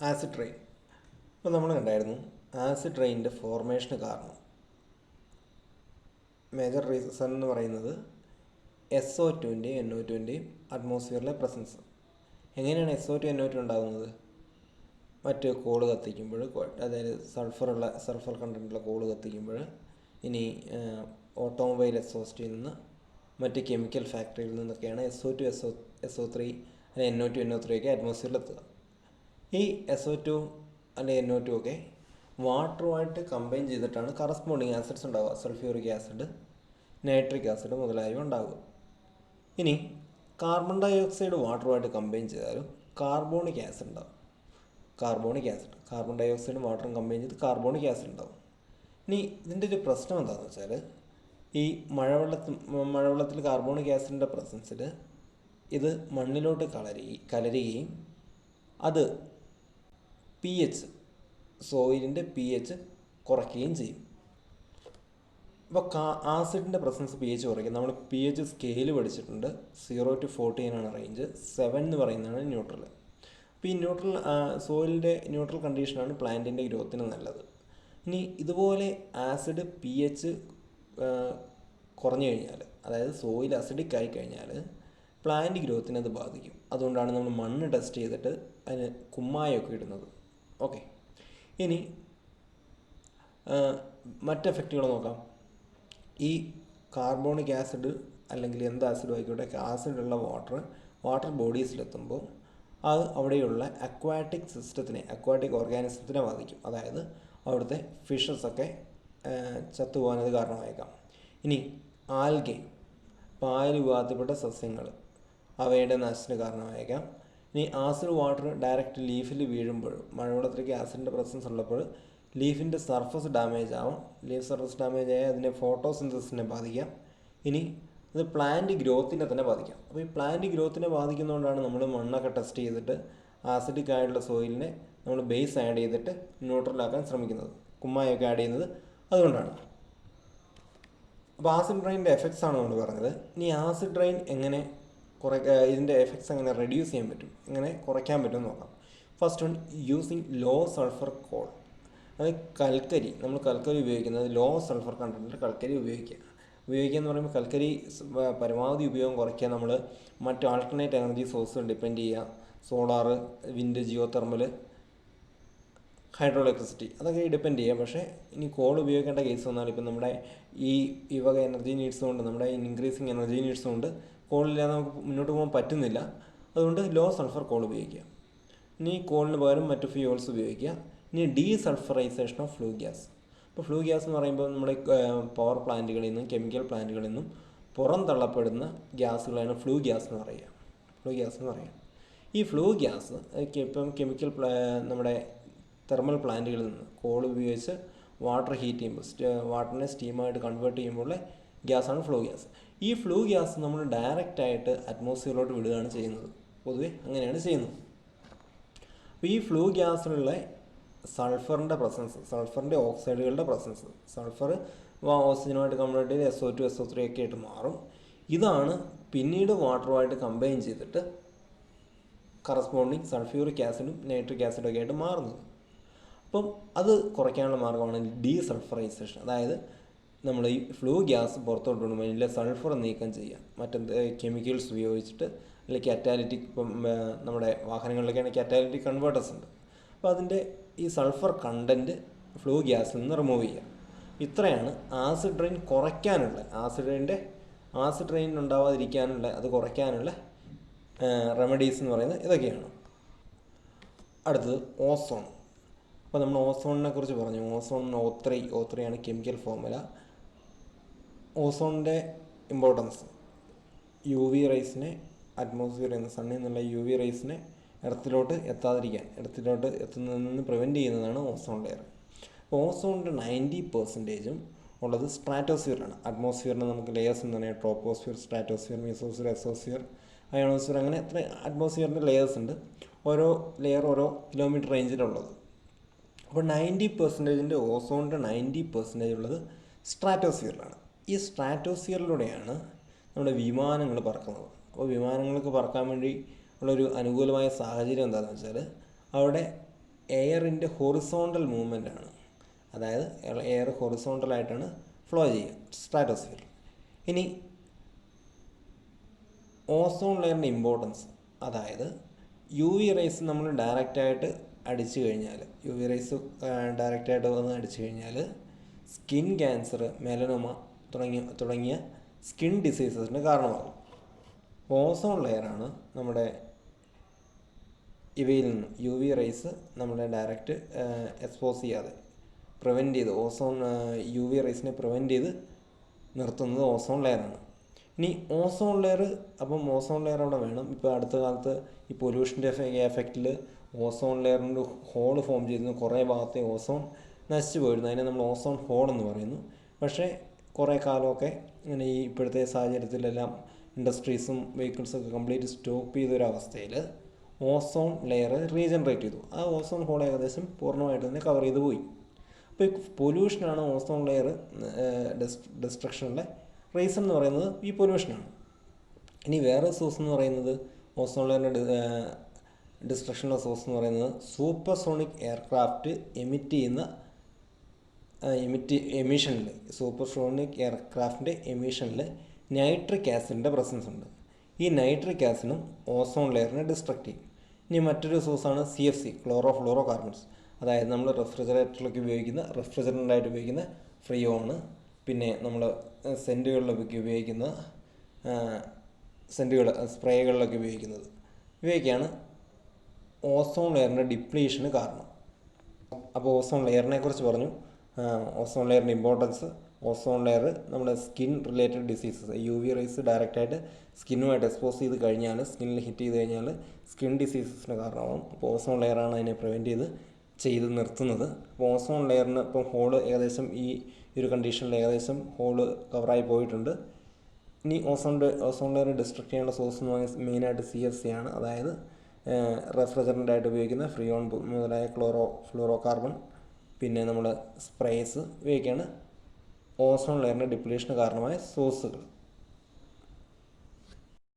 Acid rain. ഇപ്പോൾ നമ്മൾ കണ്ടായിരുന്നു ആസിഡ് റെയിനിൻ്റെ ഫോർമേഷന് കാരണം മേജർ റീസൺ എന്ന് പറയുന്നത് SO2ൻ്റെയും NO2ൻ്റെയും അറ്റ്മോസ്ഫിയറിലെ പ്രസൻസ്. എങ്ങനെയാണ് SO2 NO2 ഉണ്ടാകുന്നത്? മറ്റ് കോൾ കത്തിക്കുമ്പോൾ, അതായത് സൾഫർ കണ്ടൻറ്റുള്ള കോൾ കത്തിക്കുമ്പോൾ, ഇനി ഓട്ടോമൊബൈൽ എക്സോസ്റ്റിൽ നിന്ന്, മറ്റ് കെമിക്കൽ ഫാക്ടറിയിൽ നിന്നൊക്കെയാണ് SO2 SO3 അല്ലെങ്കിൽ NO2 NO3 ഒക്കെ അറ്റ്മോസ്ഫിയറിലെത്തുക. ഈ SO2 അല്ലെങ്കിൽ NO2 ഒക്കെ വാട്ടറുമായിട്ട് കമ്പൈൻ ചെയ്തിട്ടാണ് കറസ്പോണ്ടിങ് ആസിഡ്സ് ഉണ്ടാവുക. സൾഫ്യൂറിക് ആസിഡ്, നൈട്രിക് ആസിഡ് മുതലായവ ഉണ്ടാവുക. ഇനി കാർബൺ ഡൈ ഓക്സൈഡ് വാട്ടറുമായിട്ട് കമ്പൈൻ ചെയ്താലും കാർബോണിക് ആസിഡ് ഉണ്ടാവും. കാർബൺ ഡൈ ഓക്സൈഡും വാട്ടറും കമ്പൈൻ ചെയ്ത് കാർബോണിക് ആസിഡ് ഉണ്ടാവും. ഇനി ഇതിൻ്റെ ഒരു പ്രശ്നം എന്താണെന്ന് വെച്ചാൽ, ഈ മഴവെള്ളത്തിൽ കാർബോണിക് ആസിഡിൻ്റെ പ്രസൻസിൽ ഇത് മണ്ണിലോട്ട് കലരുകയും അത് സോയിലിൻ്റെ pH കുറയ്ക്കുകയും ചെയ്യും. അപ്പോൾ ആസിഡിൻ്റെ പ്രസൻസ് pH കുറയ്ക്കും. നമ്മൾ pH സ്കെയിൽ പഠിച്ചിട്ടുണ്ട്. 0 to 14 റേഞ്ച്. 7 എന്ന് പറയുന്നതാണ് ന്യൂട്രൽ. അപ്പോൾ ഈ സോയിലിൻ്റെ ന്യൂട്രൽ കണ്ടീഷനാണ് പ്ലാന്റിൻ്റെ ഗ്രോത്തിന് നല്ലത്. ഇനി ഇതുപോലെ ആസിഡ് pH കുറഞ്ഞു കഴിഞ്ഞാൽ, അതായത് സോയിൽ അസിഡിക് ആയി കഴിഞ്ഞാൽ പ്ലാന്റ് ഗ്രോത്തിനെ അത് ബാധിക്കും. അതുകൊണ്ടാണ് നമ്മൾ മണ്ണ് ടെസ്റ്റ് ചെയ്തിട്ട് അതിന് കുമ്മായമൊക്കെ ഇടുന്നത്. ഓക്കെ, ഇനി മറ്റ് എഫക്റ്റുകൾ നോക്കാം. ഈ കാർബോണിക് ആസിഡ് അല്ലെങ്കിൽ എന്ത് ആസിഡും ആയിക്കോട്ടെ, ആസിഡുള്ള വാട്ടർ ബോഡീസിലെത്തുമ്പോൾ അത് അവിടെയുള്ള അക്വാട്ടിക് ഓർഗാനിസത്തിനെ ബാധിക്കും. അതായത് അവിടുത്തെ ഫിഷസൊക്കെ ചത്തുപോകാനത് കാരണമായേക്കാം. ഇനി ആൽഗെ, പായൽ വിഭാഗത്തിൽപ്പെട്ട സസ്യങ്ങൾ, അവയുടെ നാശത്തിന് കാരണമായേക്കാം. ഇനി ആസിഡ് വാട്ടർ ഡയറക്റ്റ് ലീഫിൽ വീഴുമ്പോൾ, മഴവെള്ളത്തിലേക്ക് ആസിഡിൻ്റെ പ്രസൻസ് ഉള്ളപ്പോൾ ലീഫിൻ്റെ സർഫസ് ഡാമേജ് ആവും. ലീഫ് സർഫസ് ഡാമേജ് ആയാൽ അതിനെ ഫോട്ടോസിന്തസിനെ ബാധിക്കാം. ഇനി അത് പ്ലാന്റ് ഗ്രോത്തിനെ തന്നെ ബാധിക്കാം. അപ്പോൾ ഈ പ്ലാന്റ് ഗ്രോത്തിനെ ബാധിക്കുന്നതുകൊണ്ടാണ് നമ്മൾ മണ്ണൊക്കെ ടെസ്റ്റ് ചെയ്തിട്ട് ആസിഡിക് ആയിട്ടുള്ള സോയിലിനെ നമ്മൾ ബേസ് ആഡ് ചെയ്തിട്ട് ന്യൂട്രലാക്കാൻ ശ്രമിക്കുന്നത്, കുമ്മായൊക്കെ ആഡ് ചെയ്യുന്നത് അതുകൊണ്ടാണ്. അപ്പോൾ ആസിഡ് റെയിനിൻ്റെ എഫക്ട്സ് ആണ് നമ്മൾ പറഞ്ഞത്. ഇനി ആസിഡ് റെയിൻ എങ്ങനെ ഇതിൻ്റെ എഫക്ട്സ് എങ്ങനെ റെഡ്യൂസ് ചെയ്യാൻ പറ്റും, എങ്ങനെ കുറയ്ക്കാൻ പറ്റും എന്ന് നോക്കാം. First one, using low sulphur coal. അതായത് കൽക്കരി, നമ്മൾ കൽക്കരി ഉപയോഗിക്കുന്നത് ലോ സൾഫർ കണ്ടൻറ്റിൽ കൽക്കരി ഉപയോഗിക്കുക എന്ന് പറയുമ്പോൾ കൽക്കരി പരമാവധി ഉപയോഗം കുറയ്ക്കുക. നമ്മൾ മറ്റ് ആൾട്ടർനേറ്റ് എനർജി സോഴ്സുകൾ ഡിപ്പെൻഡ് ചെയ്യുക. Solar, wind, geo thermal, hydro electricity, അതൊക്കെ ഡിപ്പെൻഡ് ചെയ്യുക. പക്ഷേ ഇനി കോൾ ഉപയോഗിക്കേണ്ട കേസ് വന്നാൽ, ഇപ്പം നമ്മുടെ ഈ വക എനർജി നീഡ്സ് കൊണ്ട്, നമ്മുടെ ഇൻക്രീസിങ് എനർജി നീഡ്സ് കൊണ്ട് കോളില്ലാതെ നമുക്ക് മുന്നോട്ട് പോകാൻ പറ്റുന്നില്ല. അതുകൊണ്ട് ലോ സൾഫർ കോൾ ഉപയോഗിക്കുക. ഇനി കോളിന് പകരം മറ്റ് ഫ്യൂവൽസ് ഉപയോഗിക്കുക. ഇനി ഡീസൾഫറൈസേഷൻ ഓഫ് ഫ്ലൂ ഗ്യാസ്. ഇപ്പോൾ ഫ്ലൂ ഗ്യാസ് എന്ന് പറയുമ്പോൾ നമ്മുടെ പവർ പ്ലാന്റുകളിൽ നിന്നും കെമിക്കൽ പ്ലാന്റുകളിൽ നിന്നും പുറം തള്ളപ്പെടുന്ന ഗ്യാസുകളാണ് ഫ്ലൂ ഗ്യാസ് എന്ന് പറയുക. ഈ ഫ്ലൂ ഗ്യാസ് ഇപ്പം നമ്മുടെ തെർമൽ പ്ലാന്റുകളിൽ നിന്ന് കോൾ ഉപയോഗിച്ച് വാട്ടർ ഹീറ്റ് ചെയ്യുമ്പോൾ, വാട്ടറിനെ സ്റ്റീമായിട്ട് കൺവേർട്ട് ചെയ്യുമ്പോൾ ഗ്യാസാണ് ഫ്ലൂ ഗ്യാസ്. ഈ ഫ്ലൂ ഗ്യാസ് നമ്മൾ ഡയറക്റ്റായിട്ട് അറ്റ്മോസ്ഫിയറിലോട്ട് വിടുകയാണ് ചെയ്യുന്നത്. പൊതുവെ അങ്ങനെയാണ് ചെയ്യുന്നത്. അപ്പോൾ ഈ ഫ്ലൂ ഗ്യാസിലുള്ള സൾഫറിൻ്റെ പ്രസൻസ്, സൾഫറിൻ്റെ ഓക്സൈഡുകളുടെ പ്രസൻസ്, സൾഫർ ഓക്സിജനുമായിട്ട് കൺവേർട്ട് ചെയ്ത് SO2 SO3 ഒക്കെ ആയിട്ട് മാറും. ഇതാണ് പിന്നീട് വാട്ടറുമായിട്ട് കമ്പൈൻ ചെയ്തിട്ട് കറസ്പോണ്ടിങ് സൾഫ്യൂറിക് ആസിഡും നൈട്രിക് ആസിഡും ഒക്കെ ആയിട്ട് മാറുന്നത്. അപ്പം അത് കുറയ്ക്കാനുള്ള മാർഗ്ഗമാണ് ഡീസൾഫറൈസേഷൻ. അതായത് നമ്മൾ ഈ ഫ്ലൂ ഗ്യാസ് പുറത്തോട്ട് വിടുമ്പോൾ അതിലെ സൾഫർ നീക്കം ചെയ്യുക. മറ്റെന്ത് കെമിക്കൽസ് ഉപയോഗിച്ചിട്ട്, അല്ലെങ്കിൽ കാറ്റാലിറ്റിക്, ഇപ്പം നമ്മുടെ വാഹനങ്ങളിലൊക്കെയാണ് കാറ്റാലിറ്റിക് കൺവേർട്ടേഴ്സ് ഉണ്ട്. അപ്പോൾ അതിൻ്റെ ഈ സൾഫർ കണ്ടൻറ്റ് ഫ്ലൂ ഗ്യാസിൽ നിന്ന് റിമൂവ് ചെയ്യുക. ഇത്രയാണ് ആസിഡ് റെയിൻ കുറയ്ക്കാനുള്ള, ആസിഡ് റെയിൻ ഉണ്ടാവാതിരിക്കാനുള്ള, അത് കുറയ്ക്കാനുള്ള റെമഡീസ് എന്ന് പറയുന്നത് ഇതൊക്കെയാണ്. അടുത്തത് ഓസോൺ. അപ്പോൾ നമ്മൾ ഓസോണിനെ കുറിച്ച് പറഞ്ഞു. ഓസോൺ O3 ആണ് കെമിക്കൽ ഫോർമുല. ഓസോണിൻ്റെ ഇമ്പോർട്ടൻസ്, UV റേസിനെ, അറ്റ്മോസ്ഫിയറിൽ നിന്ന്, സണ്ണിൽ നിന്നുള്ള UV റേസിനെ എർത്തിലോട്ട് എത്തുന്നതിൽ നിന്ന് പ്രിവെൻറ്റ് ചെയ്യുന്നതാണ് ഓസോൺ ലെയർ. അപ്പോൾ ഓസോണിൻ്റെ 90% ഉള്ളത് സ്ട്രാറ്റോസ്ഫിയറിലാണ്. അറ്റ്മോസ്ഫിയറിന് നമുക്ക് ലെയേഴ്സ് എന്ന് പറഞ്ഞാൽ troposphere, stratosphere, mesosphere, exosphere, ionosphere, അങ്ങനെ എത്ര അറ്റ്മോസ്ഫിയറിൻ്റെ ലെയേഴ്സ് ഉണ്ട്. ഓരോ ലെയർ ഓരോ കിലോമീറ്റർ റേഞ്ചിലുള്ളത്. അപ്പോൾ 90% ഓസോണിൻ്റെ 90% ഉള്ളത് സ്ട്രാറ്റോസ്ഫിയറിലാണ്. ഈ സ്ട്രാറ്റോസ്ഫിയറിലൂടെയാണ് നമ്മുടെ വിമാനങ്ങൾ പറക്കുന്നത്. അപ്പോൾ വിമാനങ്ങൾക്ക് പറക്കാൻ വേണ്ടി ഉള്ളൊരു അനുകൂലമായ സാഹചര്യം എന്താണെന്ന് വെച്ചാൽ, അവിടെ എയറിൻ്റെ ഹൊറിസോണ്ടൽ മൂവ്മെൻ്റ് ആണ്. അതായത് എയർ ഹൊറിസോണ്ടലായിട്ടാണ് ഫ്ലോ ചെയ്യുക സ്ട്രാറ്റോസ്ഫിയർ. ഇനി ഓസോൺ ലെയറിൻ്റെ ഇമ്പോർട്ടൻസ്, അതായത് യു വി റേസ് നമ്മൾ ഡയറക്റ്റായിട്ട് അടിച്ചു കഴിഞ്ഞാൽ, യു വി റേസ് ഡയറക്റ്റായിട്ട് വന്ന് അടിച്ചു കഴിഞ്ഞാൽ സ്കിൻ ക്യാൻസർ, മെലനോമ തുടങ്ങിയ സ്കിൻ ഡിസീസസിന് കാരണമാകും. ഓസോൺ ലെയറാണ് നമ്മുടെ ഇവയിൽ നിന്ന് യു വി റേസ് നമ്മളെ ഡയറക്റ്റ് എക്സ്പോസ് ചെയ്യാതെ പ്രിവെൻറ്റ് ചെയ്ത് യു വി റേസിനെ പ്രിവെൻറ്റ് ചെയ്ത് നിർത്തുന്നത് ഓസോൺ ലെയറാണ്. ഇനി ഓസോൺ ലെയർ, അപ്പം ഓസോൺ ലെയർ അവിടെ വേണം. ഇപ്പോൾ അടുത്ത കാലത്ത് ഈ പൊല്യൂഷൻ്റെ എഫക്റ്റിൽ ഓസോൺ ലെയറിൻ്റെ ഹോൾ ഫോം ചെയ്യുന്നു. കുറേ ഭാഗത്തെ ഓസോൺ നശിച്ചു പോയിരുന്നു. അതിനെ നമ്മൾ ഓസോൺ ഹോൾ എന്ന് പറയുന്നു. പക്ഷേ കുറേ കാലമൊക്കെ ഇങ്ങനെ ഈ ഇപ്പോഴത്തെ സാഹചര്യത്തിലെല്ലാം ഇൻഡസ്ട്രീസും വെഹിക്കിൾസൊക്കെ കംപ്ലീറ്റ് സ്റ്റോപ്പ് ചെയ്തൊരവസ്ഥയിൽ ഓസോൺ ലെയർ റീജനറേറ്റ് ചെയ്തു. ആ ഓസോൺ ഹോൾ ഏകദേശം പൂർണ്ണമായിട്ട് തന്നെ കവർ ചെയ്ത് പോയി. അപ്പോൾ ഈ പൊല്യൂഷനാണ് ഓസോൺ ലെയർ ഡിസ്ട്രക്ഷനുള്ള റീസൺ എന്ന് പറയുന്നത്, ഈ പൊല്യൂഷനാണ്. ഇനി വേറെ സോഴ്സ് എന്ന് പറയുന്നത്, ഓസോൺ ലെയറിൻ്റെ ഡിസ്ട്രക്ഷനുള്ള സോഴ്സ് എന്ന് പറയുന്നത് സൂപ്പർസോണിക് എയർക്രാഫ്റ്റ് എമിഷനിൽ സൂപ്പർസോണിക് എയർക്രാഫ്റ്റിൻ്റെ എമിഷനിൽ നൈട്രിക് ആസിഡിൻ്റെ പ്രസൻസ് ഉണ്ട്. ഈ നൈട്രിക് ആസിഡും ഓസോൺ ലെയറിനെ ഡിസ്ട്രക്റ്റ് ചെയ്യും. ഇനി മറ്റൊരു സോഴ്സാണ് CFC, ക്ലോറോ ഫ്ലൂറോ കാർബൺസ്. അതായത് നമ്മൾ റെഫ്രിജറേറ്ററിലൊക്കെ റെഫ്രിജറൻ്റായിട്ട് ഉപയോഗിക്കുന്ന ഫ്രിയോണ്, പിന്നെ നമ്മൾ സെൻറ്റുകളിലൊക്കെ ഉപയോഗിക്കുന്ന സ്പ്രേകളിലൊക്കെ ഉപയോഗിക്കുന്നത്. ഇവയൊക്കെയാണ് ഓസോൺ ലെയറിൻ്റെ ഡിപ്ലീഷന് കാരണം. അപ്പോൾ ഓസോൺ ലെയറിനെ കുറിച്ച് പറഞ്ഞു, ഓസോൺ ലെയറിൻ്റെ ഇമ്പോർട്ടൻസ്. ഓസോൺ ലെയർ നമ്മുടെ skin related diseases, U V rays ഡയറക്റ്റായിട്ട് സ്കിന്നുമായിട്ട് എക്സ്പോസ് ചെയ്ത് കഴിഞ്ഞാൽ, സ്കിന്നിൽ ഹിറ്റ് ചെയ്ത് കഴിഞ്ഞാൽ സ്കിൻ ഡിസീസസിന് കാരണമാകും. അപ്പോൾ ഓസോൺ ലെയറാണ് അതിനെ പ്രിവെൻറ്റ് ചെയ്ത് നിർത്തുന്നത്. അപ്പോൾ ഓസോൺ ലെയറിന് ഇപ്പം ഹോള് ഏകദേശം ഈ ഒരു കണ്ടീഷനിൽ ഏകദേശം ഹോള് കവറായി പോയിട്ടുണ്ട്. ഇനി ഓസോൺ ലെയർ ഡിസ്ട്രക്ട് ചെയ്യാനുള്ള സോഴ്സ് എന്ന് പറഞ്ഞാൽ മെയിനായിട്ട് CFC ആണ്. അതായത് റെഫ്രിജറൻ്റായിട്ട് ഉപയോഗിക്കുന്ന ഫ്രിയോൺ മുതലായ ക്ലോറോ ഫ്ലൂറോ കാർബൺ, പിന്നെ നമ്മൾ സ്പ്രേസ്, ഇവയൊക്കെയാണ് ഓസോൺ ലെയറിൻ്റെ ഡിപ്ലീഷന് കാരണമായ സോഴ്സുകൾ.